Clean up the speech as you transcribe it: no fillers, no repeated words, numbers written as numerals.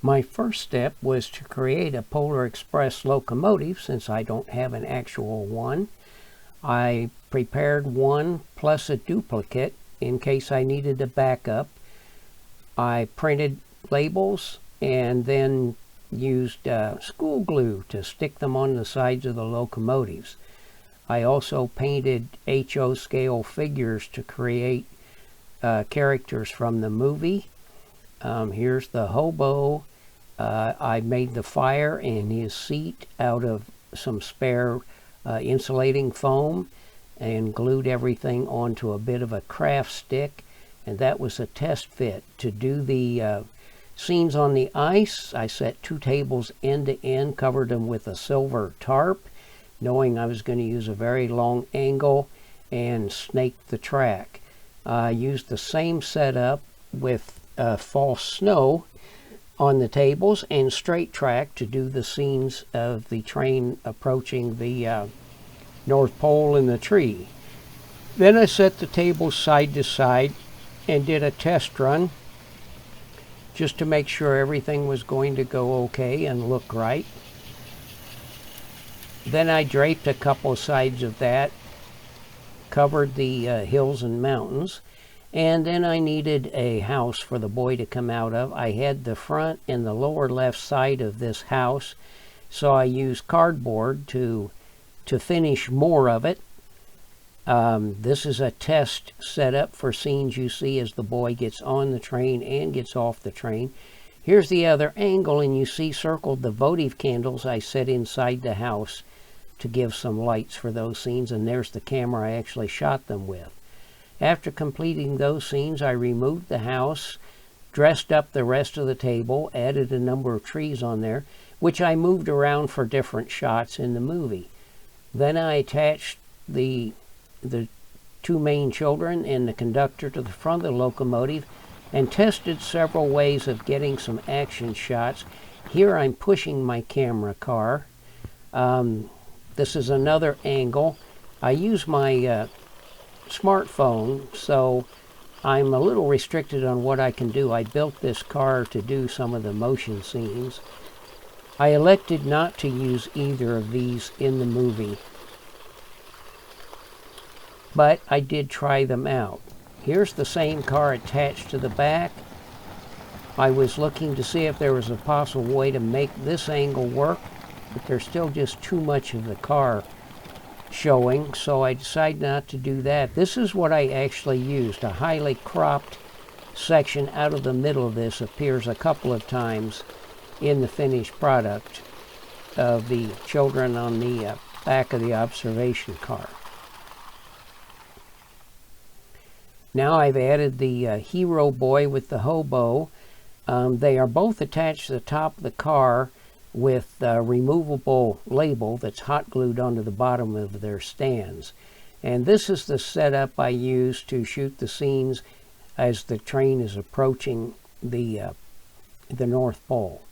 My first step was to create a Polar Express locomotive since I don't have an actual one. I prepared one plus a duplicate in case I needed a backup. I printed labels and then used school glue to stick them on the sides of the locomotives. I also painted HO scale figures to create characters from the movie. Here's the hobo. I made the fire and his seat out of some spare insulating foam and glued everything onto a bit of a craft stick, and that was a test fit. To do the scenes on the ice, I set 2 tables end to end, covered them with a silver tarp, knowing I was going to use a very long angle and snake the track. I used the same setup with false snow on the tables and straight track to do the scenes of the train approaching the North Pole in the tree. Then I set the tables side to side and did a test run just to make sure everything was going to go okay and look right. Then I draped a couple sides of that, covered the hills and mountains, and then I needed a house for the boy to come out of. I had the front and the lower left side of this house, so I used cardboard to finish more of it. This is a test setup for scenes you see as the boy gets on the train and gets off the train. Here's the other angle, and you see circled the votive candles I set inside the house to give some lights for those scenes, and there's the camera I actually shot them with. After completing those scenes, I removed the house, dressed up the rest of the table, added a number of trees on there, which I moved around for different shots in the movie. Then I attached the 2 main children and the conductor to the front of the locomotive and tested several ways of getting some action shots. Here I'm pushing my camera car. This is another angle. I use my smartphone, so I'm a little restricted on what I can do. I built this car to do some of the motion scenes. I elected not to use either of these in the movie, but I did try them out. Here's the same car attached to the back. I was looking to see if there was a possible way to make this angle work, but there's still just too much of the car showing, so I decided not to do that. This is what I actually used. A highly cropped section out of the middle of this appears a couple of times in the finished product of the children on the back of the observation car. Now I've added the hero boy with the hobo. They are both attached to the top of the car with a removable label that's hot glued onto the bottom of their stands. And this is the setup I use to shoot the scenes as the train is approaching the North Pole.